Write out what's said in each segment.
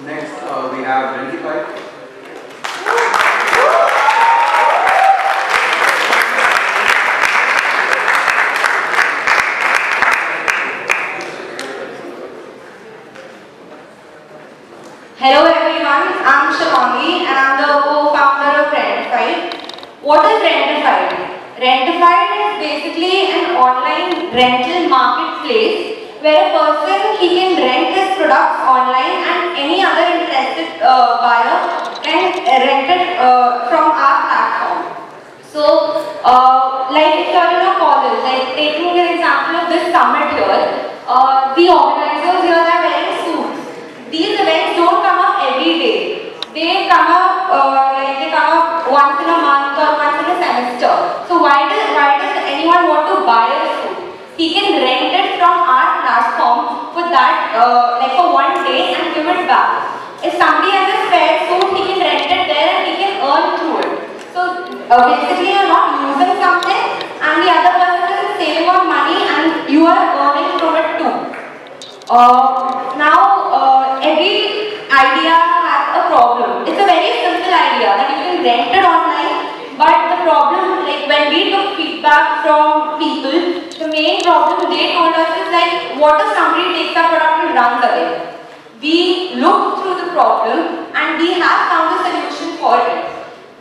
Next, we have Rentified. Hello everyone, I'm Shivangi and I'm the co-founder of Rentified. What is Rentified? Rentified is basically an online rental marketplace where a person he can rent his products online and any other interested buyer can rent it from our platform. So, like if you're in a college, like taking an example of this summit here, the organizers here are wearing suits. These events don't come up every day. They come up once in a month or once in a semester. So why does anyone want to buy a suit? He can rent it from our platform for that for one day and give it back. If somebody has a spare suit, he can rent it there and he can earn through it. So basically you're not losing something and the other person is saving on money and you are earning from it too. Every idea has a problem. It's a very simple idea that you can rent it online, but the problem, like when we took feedback from people, the main problem they told us is like, what if somebody takes our product and runs away? We looked through the problem and we have found a solution for it.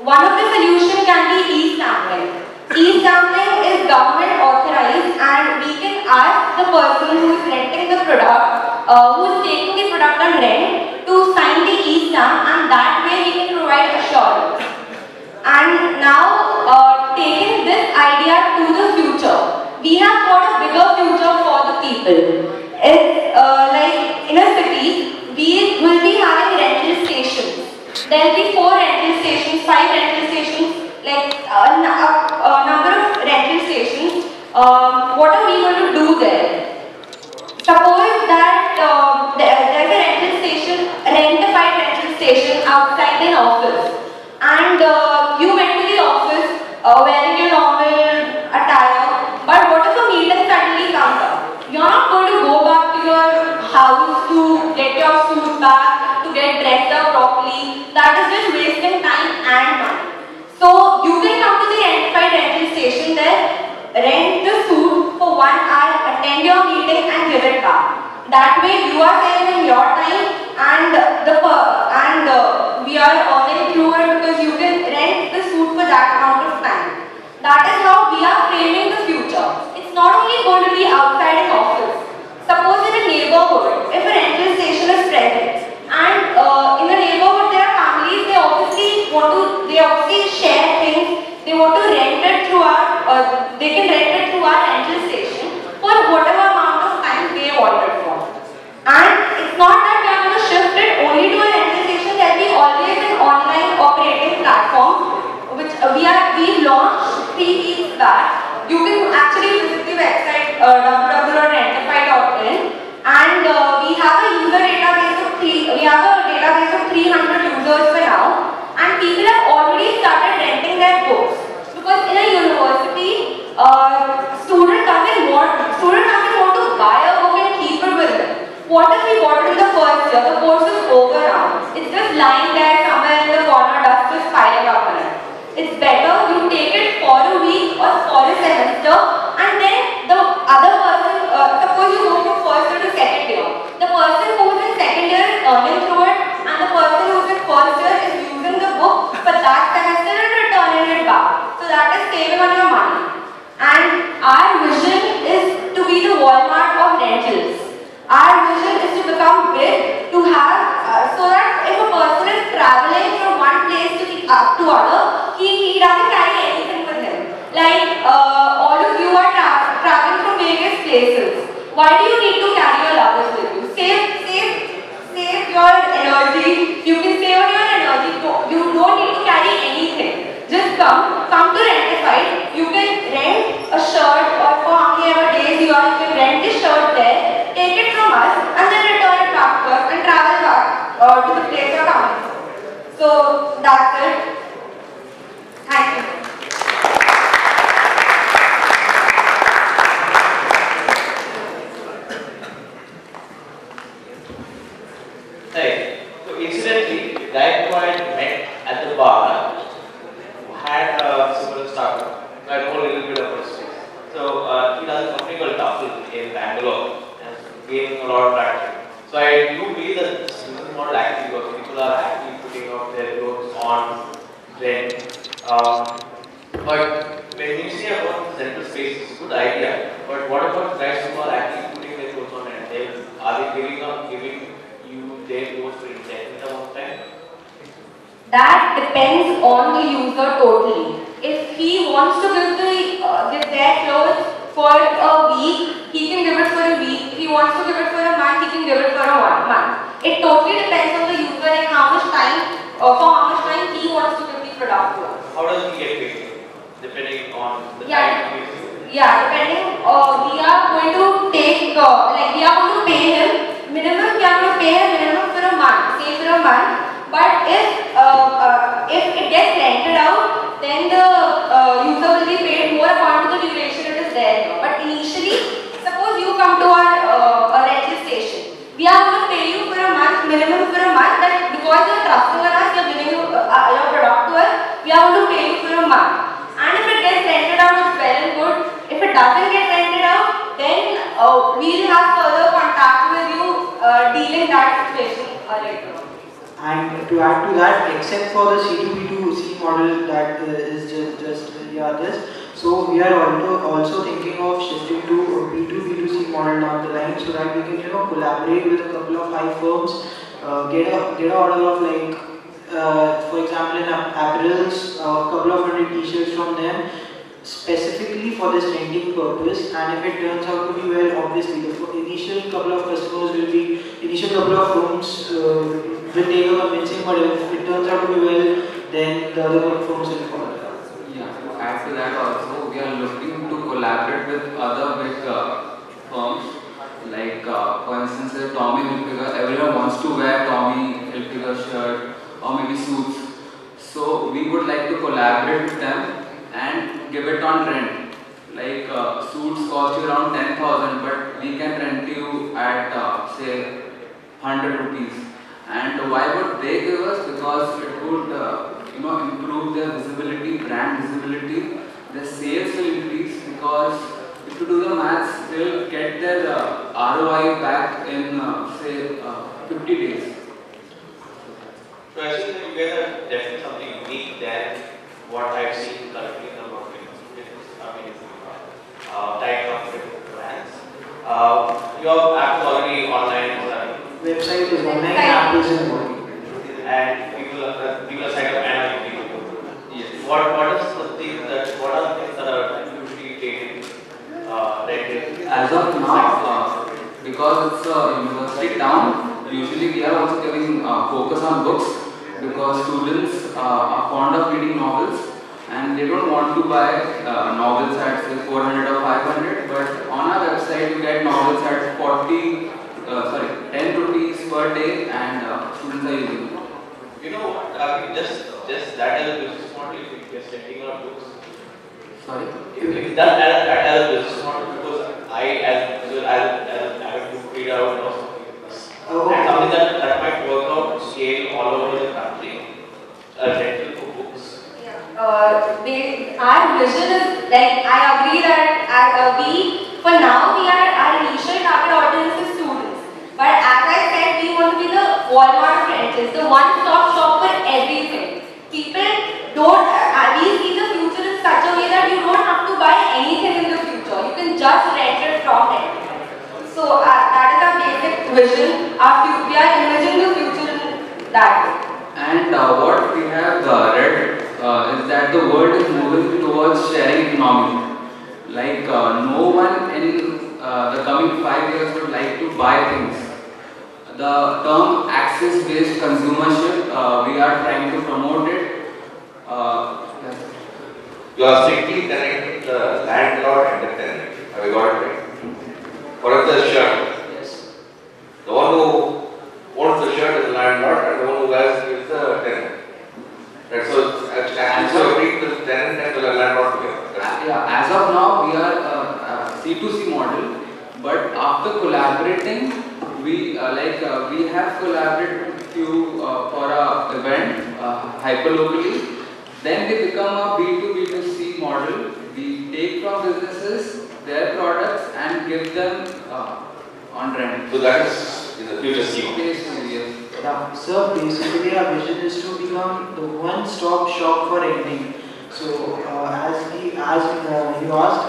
One of the solutions can be e-sampling. E-sampling is government authorized and we can ask the person who is renting the product, who is taking the product on rent, to sign the e-stamp and that way we can provide assurance. And now, taking this idea to the future, we have got a bigger future for the people. It's like in a city, we will be having rental stations. There will be 4 rental stations, 5 rental stations, like a number of rental stations. What are we going to do there? Suppose that there's a rental station, a Rentified rental station outside an office, and you went to the office wearing your normal attire, but what if a meeting suddenly comes up? You're not going to go back to your house to get your suit back, to get dressed up properly. That is just wasting time and money. So you can come to the Rentified rental station there, rent the suit for 1 hour, attend your meeting and give it back. That way you are saving your time and we are earning through it because you can rent the suit for that amount of time. That is how we are framing the future. It's not only going to be outside an office. Suppose in a neighborhood, if a rental station is present and in the neighborhood there are families, they obviously share things, they want to rent it through they can rent it through our rental station for whatever amount of time they want it for. And it's not that we are going to shift it only to a rental station. There will be always an online operating platform which we launched 3 weeks back. You can actually visit the website www.rentified.in and we have a database of 300 users for now, and people have already started renting their books. Because in a university, student doesn't want to buy a book and keep it with them. What if we bought it in the first year? The course is over now. It's just lying there somewhere in the corner, dust is piling up on it. It's better you take it for a week or for a semester, and then the other person, suppose you go from first year to second year. The person who is in second year is earning through it, and the person who is in first year is using the book for that semester and returning it back. So that is saving on your money. And our vision is to be the Walmart of rentals. Our vision is to become big, to have, so that if a person is traveling from one place to other, he doesn't carry anything with him. Like all of you are traveling from various places. Why do you need to carry your luggage with you? Save your energy. You can save on your energy. You don't need to carry anything. Just come to Rentified. You can rent a shirt or for how many ever days you are, you can rent this shirt there, take it from us and then return it back to us and travel back to the place you're coming from. So that's it. Thank you. Hey, the guy who I met at the bar had a similar startup. I know a little bit about his space. So he does a company called Duffel in Bangalore and gaining a lot of traction. So I do believe that this business model actually works. People are actually putting out their clothes on rent. But when you say about central space, it's a good idea. But what about guys who are actually putting their clothes on rent? Are they giving you their clothes for indefinite amount of time? That depends on the user totally. If he wants to give their clothes for a week, he can give it for a week. If he wants to give it for a month, he can give it for a 1 month. It totally depends on the user, like how much time, for how much time he wants to give the product to us. How does he get paid? Depending on the time he gives you? Yeah, depending, we are going to take, we are going to pay him minimum. We are going to pay him minimum for a month, say for a month. But if it gets rented out, then the user will be paid more according to the duration it is there. But initially, suppose you come to our rental station, we are going to pay you for a month, minimum for a month. That because you are trusting on us, you are giving your product to us, we are going to pay you for a month. And if it gets rented out, it's well and good. If it doesn't get rented out, then we will have further contact with you dealing that situation later. And to add to that, except for the C2B2C model that is just this, so we are also thinking of shifting to a B2B2C model down the line, so that we can collaborate with a couple of 5 firms, get a order of like for example in apparels, a couple of 100 t-shirts from them specifically for this renting purpose, and if it turns out to be well, obviously the initial couple of customers will be, initial couple of firms will take a convincing, but if it turns out to be well, then the other firms will follow. Yeah, to add to that also, we are looking to collaborate with other big firms, like for instance Tommy Hilfiger. Everyone wants to wear Tommy Hilfiger shirt or maybe suits, so we would like to collaborate with them and give it on rent. Like suits cost you around 10,000, but we can rent you at say 100 rupees. And why would they give us? Because it would improve their visibility, brand visibility. Their sales will increase, because if you do the maths, they will get their ROI back in say 50 days. So I think that you guys are definitely something unique than what I've seen currently in the market. Type of different brands. Your app is already online. Website is online, app is in working. And people are signed up and people. Yes. What are the things that are usually taken rented? As of now, because it's a university town, usually we are also giving focus on books, because students are fond of reading novels and they don't want to buy novels at say 400 or 500, but on our website you get novels at 10 rupees per day, and students are using it. You know what? I mean, just that as a business model, if you're sending out books. Sorry? If that as a business model, because I as a book reader, I would know something that might work out to scale all over the country. Rental for books. Our vision is, like, I agree that for now our initial target audience is students. But as I said, we want to be the Walmart of rentals, the one-stop shop for everything. People we see the future in such a way that you don't have to buy anything in the future. You can just rent it from Rentified. So that is our basic vision. We are envisioning the future in that way. And what we have read is that the world is moving towards sharing economy. Like no one in the coming 5 years would like to buy things. The term access-based consumership, we are trying to promote it. You are strictly connecting the landlord and the tenant. Have you got it right? For the shirt. Yes. The one who owns the shirt is the landlord, and the one who wears it is the tenant. Right, so actually bring the tenant and the landlord together. Yeah, as of now we are a C2C model, but after collaborating, we have collaborated with few for a hyperlocally. Then they become a B2B2C model. We take from businesses their products and give them on rent. So that is in the future scheme. Yes. Yeah, sir, basically our vision is to become the one-stop shop for renting. So, as you asked,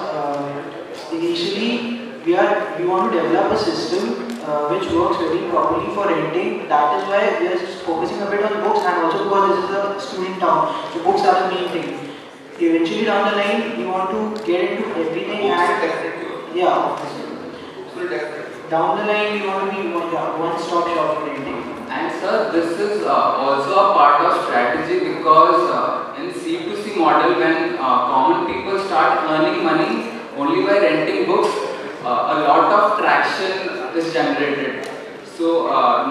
initially we want to develop a system which works very properly for renting. That is why we are focusing a bit on books, and also because this is a student town, so books are the main thing. Eventually down the line, we want to get into everything and yeah. Down the line, we want to be one-stop shop for renting. And sir, this is also a part of strategy because in C2C model, when common people start earning money only by renting books, a lot of traction is generated. So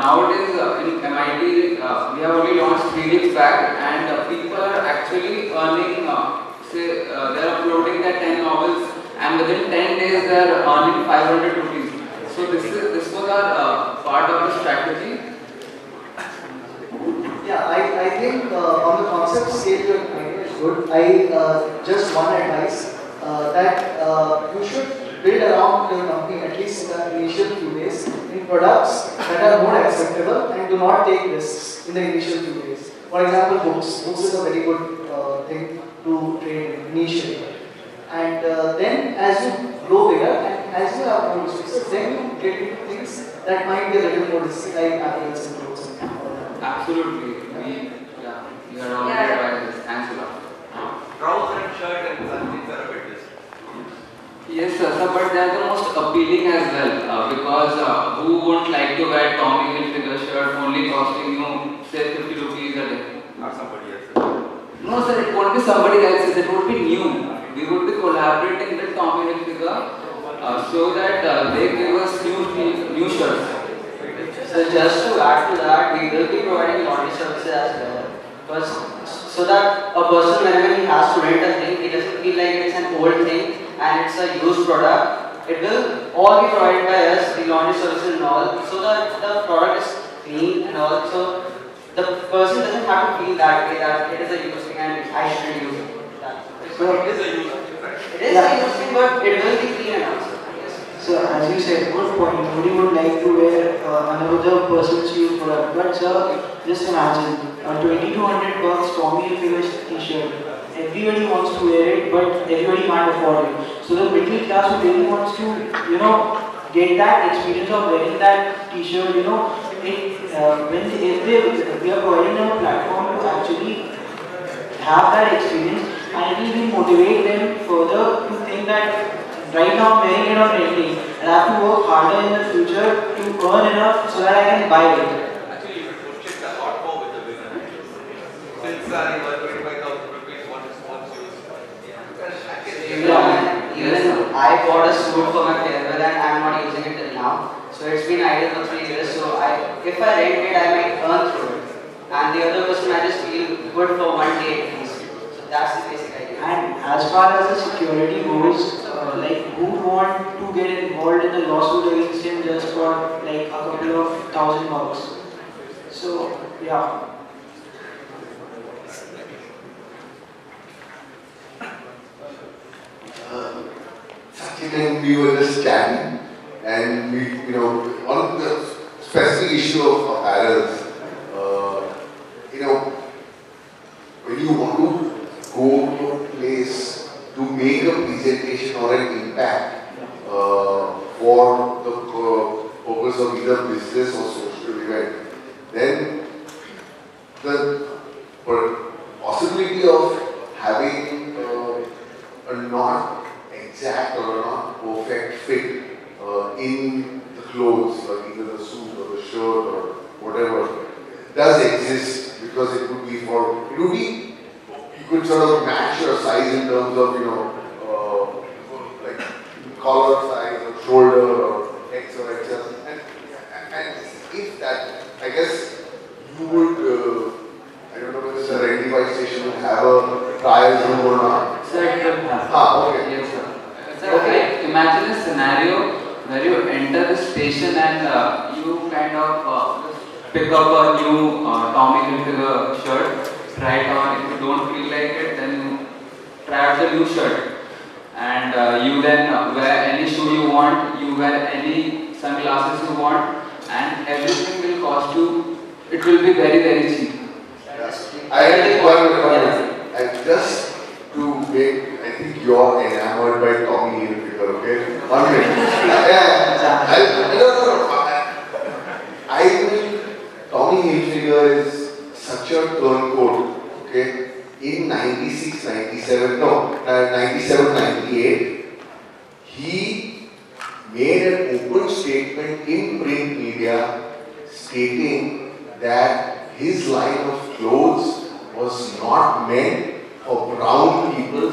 nowadays in MIT, we have only launched 3 weeks back, and people are actually earning, say they are uploading their 10 novels, and within 10 days they are earning 500 rupees. So this was our part of the strategy. Yeah, I think on the concept scale your idea is good. I just one advice that you should build around your company at least in the initial few days in products that are more acceptable and do not take risks in the initial few days. For example, books. Books is a very good thing to trade initially. And then as you grow bigger and as you have more resources, then you get into things that might be a little more risky, like apples and fruits and all that. Absolutely. You are already advised this. Thanks a lot. Trouser and shirt and things are a bit risky. Yes, sir, but they are the most appealing as well because who won't like to wear Tommy Hilfiger shirt only costing you say 50 rupees a day? Not somebody else. No, sir, it won't be somebody else's. It would be new. We would be collaborating with Tommy Hilfiger so that they give us new shirts. So just to add to that, we will be providing laundry services as well. Because so that a person whenever he has to rent a thing, he doesn't feel like it's an old thing and it's a used product. It will all be provided by us, the laundry services and all, so that the product is clean and all. So the person doesn't have to feel that way that it is a used thing and I shouldn't use it. But it is a used thing, right? It is a used thing, but it will be clean and also. So as you said, good point. Nobody would like to wear another person's used product. But sir, just imagine a 2200 bucks Tommy Hilfiger t-shirt. Everybody wants to wear it, but everybody can't afford it. So the middle class who really wants to, get that experience of wearing that t-shirt, we are providing them a platform to actually have that experience, and it will motivate them further to think that right now I'm wearing it on renting, and I have to work harder in the future to earn enough so that I can buy it. Actually, you should check the hardcore with the women. Since I was 25,000 rupees, one response Even I bought a suit for my farewell and I'm not using it till now. So it's been idle for 3 years. So if I rent it, I might earn through it. And the other person, I just feel good for 1 day at least. So that's the basic idea. And as far as the security goes, who want to get involved in the lawsuit against him just for like a couple of $1,000? So yeah. Sachin and we were just chatting, and on the specific issue of apparels, when you want to go to a place to make a presentation or an impact for the purpose of either business or social event, then the possibility of having a not exact or a not perfect fit in the clothes, or either the suit or the shirt or whatever, does exist, because it would be you could sort of match your size in terms of, like collar size or shoulder or X or XL, and if that, I guess you would, I don't know whether the Rentified station would have a trial room or not. Sir, it will have. Okay. Yes, sir. Sir, okay. Imagine a scenario where you enter the station and you kind of pick up a new Tommy Hilfiger shirt, try it will be very, very cheap. I just to make, I think you're enamored by Tommy Hilfiger, okay? 1 minute. I mean, Tommy Hilfiger is such a turncoat, okay? In 96, 97, no, 97, 98, he made an open statement in print media stating that his line of clothes was not meant for brown people,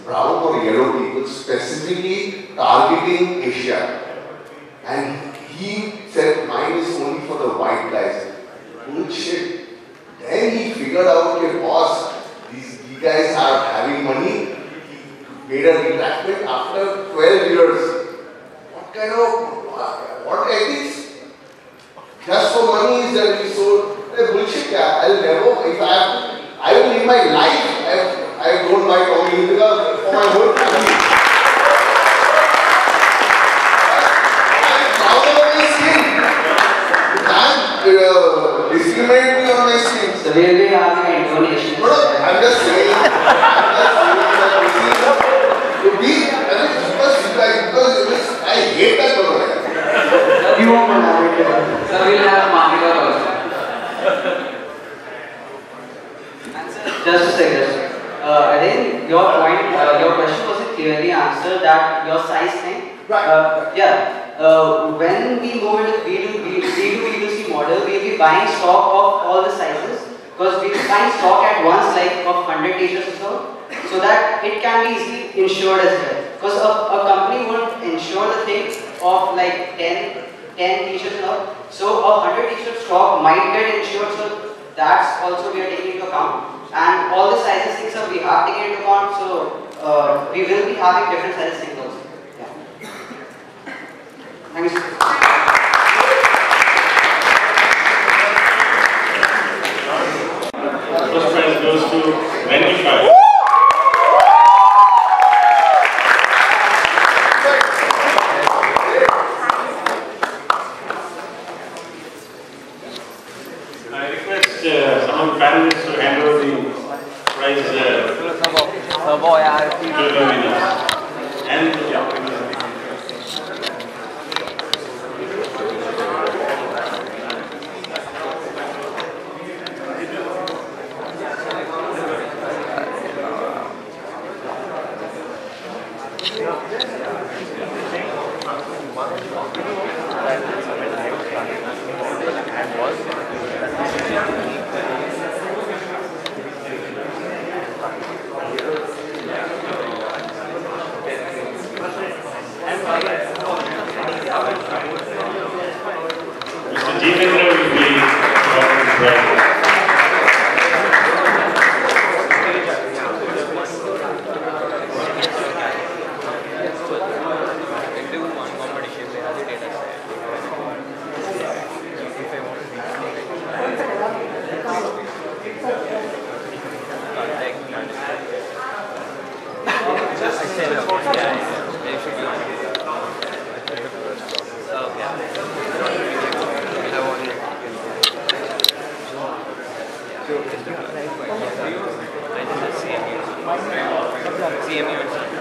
brown or yellow people, specifically targeting Asia. And he said, mine is only for the white guys. Bullshit. Then he figured out, okay, boss, these guys are having money. He made a retractment after 12 years. What kind of, what ethics? Just for money is that he sold. Bullshit, yeah. I'll never, if I will in my life, I don't buy Tommy Hilfiger for my whole family. I'm proud of my skin. You can't discriminate me on my skin. So we will be having a donation. No, I'm just saying that because I hate that color. You won't elaborate it. So we'll have Manipal also. Just a second. I think your point, your question was clearly answered that your size thing. Right. When we move into B2B2C model, we'll be buying stock of all the sizes because we'll be buying stock at once, like of 100 t-shirts or so that it can be easily insured as well. Because a company won't insure the thing of like 10 t-shirts and all. So a 100 t-shirt stock might get insured, so that's also we are taking into account. And all the sizes things we have taken into account, so we will be having different sizes things also. Yeah. Thank you. First prize goes to Rentified. I request some of the panelists to hand over the prize to the winners. And Mr. Jivendra will be awarded the prize. CMU.